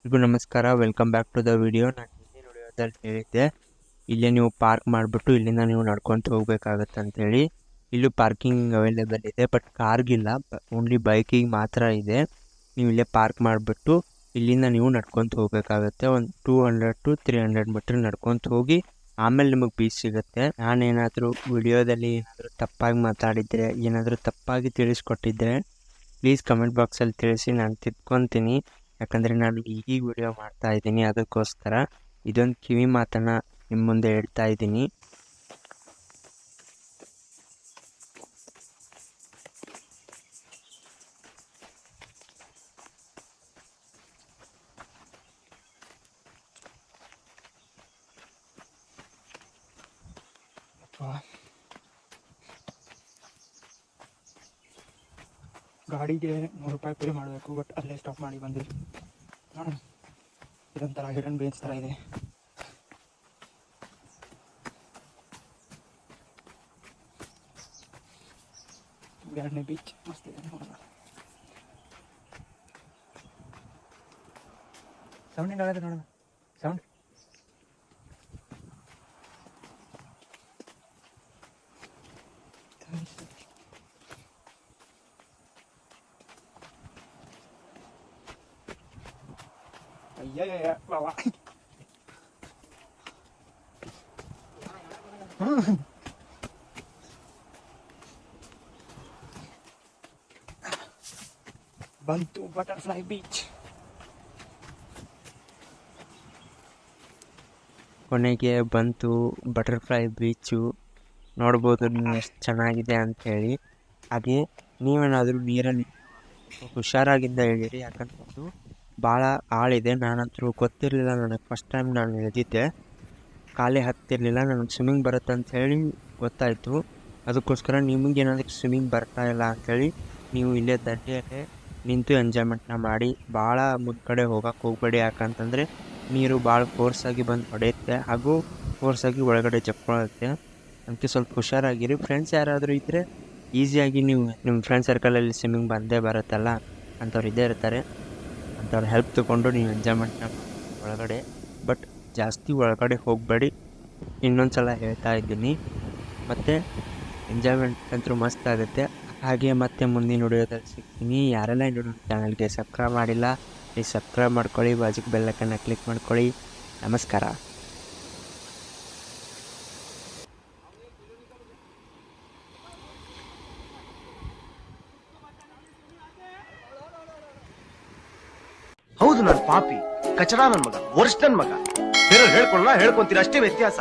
ಎಲ್ರಿಗೂ ನಮಸ್ಕಾರ, welcome back to the video. ನಾನು ಹಿಂದಿನ ವಿಡಿಯೋದಲ್ಲಿ ಹೇಳಿದ್ದೆ ಇಲ್ಲೇ ನೀವು ಪಾರ್ಕ್ ಮಾಡಿಬಿಟ್ಟು ಇಲ್ಲಿಂದ ನೀವು ನಡ್ಕೊತ ಹೋಗ್ಬೇಕಾಗತ್ತೆ ಅಂತೇಳಿ. ಇಲ್ಲೂ ಪಾರ್ಕಿಂಗ್ ಅವೈಲೇಬಲ್ ಇದೆ, ಬಟ್ ಕಾರ್ಗಿಲ್ಲ, ಓನ್ಲಿ ಬೈಕಿಗೆ ಮಾತ್ರ ಇದೆ. ನೀವು ಇಲ್ಲೇ ಪಾರ್ಕ್ ಮಾಡಿಬಿಟ್ಟು ಇಲ್ಲಿಂದ ನೀವು ನಡ್ಕೊತ ಹೋಗ್ಬೇಕಾಗತ್ತೆ. ಒಂದು 200 to 300 ಮೀಟರ್ ನಡ್ಕೊತ ಹೋಗಿ ಆಮೇಲೆ ನಿಮಗೆ ಬೀಚ್ ಸಿಗುತ್ತೆ. ನಾನೇನಾದರೂ ವಿಡಿಯೋದಲ್ಲಿ ಏನಾದರೂ ತಪ್ಪಾಗಿ ಮಾತಾಡಿದರೆ, ಏನಾದರೂ ತಪ್ಪಾಗಿ ತಿಳಿಸ್ಕೊಟ್ಟಿದ್ದರೆ ಪ್ಲೀಸ್ ಕಮೆಂಟ್ ಬಾಕ್ಸಲ್ಲಿ ತಿಳಿಸಿ, ನಾನು ತಿದ್ಕೊತೀನಿ. ಯಾಕಂದರೆ ನಾನು ಈಗೀಗ ವಿಡಿಯೋ ಮಾಡ್ತಾ ಇದ್ದೀನಿ, ಅದಕ್ಕೋಸ್ಕರ ಇದೊಂದು ಕಿವಿ ಮಾತನ್ನು ನಿಮ್ಮ ಮುಂದೆ ಹೇಳ್ತಾ ಇದ್ದೀನಿ. ಗಾಡಿಗೆ 100 ರೂಪಾಯಿ ಪೇ ಮಾಡಬೇಕು, ಬಟ್ ಅಲ್ಲೇ ಸ್ಟಾಪ್ ಮಾಡಿ ಬಂದಿರಿ. ನೋಡೋಣ, ಇದೊಂಥರ ಹಿಡನ್ ಬೇಸ್ ಥರ ಇದೆ. ಎರಡನೇ ಬೀಚ್ ಮಸ್ತ್ ಇದೆ. ನೋಡೋಣ, ಸೌಂಡ್ ಹೆಂಗಾಗತ್ತೆ ನೋಡೋಣ. ಸೌಂಡ್ ಅಯ್ಯ ಬಾವಾ. ಬಂತು ಬಟರ್ಫ್ಲೈ ಬೀಚ್. ಕೊನೆಗೆ ಬಂತು ಬಟರ್ಫ್ಲೈ ಬೀಚು. ನೋಡ್ಬೋದು ನೀವು ಎಷ್ಟು ಚೆನ್ನಾಗಿದೆ ಅಂಥೇಳಿ. ಹಾಗೆ ನೀವೇನಾದರೂ ನೀರಲ್ಲಿ ಹುಷಾರಾಗಿಂದ ಇಳಿರಿ, ಯಾಕಂದ್ರೆ ಅದು ಭಾಳ ಆಳಿದೆ. ನಾನಂತರೂ ಗೊತ್ತಿರಲಿಲ್ಲ, ನನಗೆ ಫಸ್ಟ್ ಟೈಮ್ ನಾನು ಇಳಿದಿದ್ದೆ, ಕಾಲೇ ಹತ್ತಿರಲಿಲ್ಲ. ನನಗೆ ಸ್ವಿಮ್ಮಿಂಗ್ ಬರುತ್ತೆ ಅಂತ ಹೇಳಿ ಗೊತ್ತಾಯಿತು. ಅದಕ್ಕೋಸ್ಕರ ನಿಮಗೇನಾದರೂ ಸ್ವಿಮ್ಮಿಂಗ್ ಬರ್ತಾ ಇಲ್ಲ ಅಂಥೇಳಿ ನೀವು ಇಲ್ಲೇ ದಂಡೆಯಲ್ಲೇ ನಿಂತು ಎಂಜಾಯ್ಮೆಂಟ್ನ ಮಾಡಿ. ಭಾಳ ಕಡೆ ಹೋಗೋಕ್ಕೆ ಹೋಗಬೇಡಿ, ಯಾಕಂತಂದರೆ ನೀರು ಭಾಳ ಫೋರ್ಸಾಗಿ ಬಂದು ಹೊಡೆಯುತ್ತೆ, ಹಾಗೂ ಫೋರ್ಸಾಗಿ ಒಳಗಡೆ ಜಪ್ಕೊಳ್ಳುತ್ತೆ. ಅದಕ್ಕೆ ಸ್ವಲ್ಪ ಹುಷಾರಾಗಿರಿ. ಫ್ರೆಂಡ್ಸ್ ಯಾರಾದರೂ ಇದ್ದರೆ ಈಸಿಯಾಗಿ ನೀವು ನಿಮ್ಮ ಫ್ರೆಂಡ್ ಸರ್ಕಲಲ್ಲಿ ಸ್ವಿಮ್ಮಿಂಗ್ ಬಂದೇ ಬರುತ್ತಲ್ಲ, ಅಂಥವ್ರು ಇದ್ದೇ ಇರ್ತಾರೆ. ಅಂಥವ್ರ ಹೆಲ್ಪ್ ತೊಗೊಂಡು ನೀವು ಎಂಜಾಯ್ಮೆಂಟ್ನ ಒಳಗಡೆ, ಬಟ್ ಜಾಸ್ತಿ ಒಳಗಡೆ ಹೋಗಬೇಡಿ. ಇನ್ನೊಂದು ಸಲ ಹೇಳ್ತಾ ಇದ್ದೀನಿ. ಮತ್ತು ಎಂಜಾಯ್ಮೆಂಟ್ ಅಂತೂ ಮಸ್ತ್ ಆಗುತ್ತೆ. ಹಾಗೆ ಮತ್ತೆ ಮುಂದಿನ ವಿಡಿಯೋದಲ್ಲಿ ಸಿಗ್ತೀನಿ. ಯಾರೆಲ್ಲ ಇನ್ನೂ ಚಾನಲ್ಗೆ ಸಬ್ಸ್ಕ್ರೈಬ್ ಮಾಡಿಲ್ಲ, ಪ್ಲೀಸ್ ಸಬ್ಸ್ಕ್ರೈಬ್ ಮಾಡ್ಕೊಳ್ಳಿ, ಬಾಜುಗೆ ಬೆಲ್ ಐಕನ್ನ ಕ್ಲಿಕ್ ಮಾಡ್ಕೊಳ್ಳಿ. ನಮಸ್ಕಾರ. ಹೌದು, ನಾನು ಪಾಪಿ, ಕಚಡ, ನನ್ನ ಮಗ, ವರ್ಷ ನನ್ನ ಮಗ. ಬೇರೆ ಹೇಳ್ಕೊಳ್ಳ ಹೇಳ್ಕೊಂತೀರ, ಅಷ್ಟೇ ವ್ಯತ್ಯಾಸ.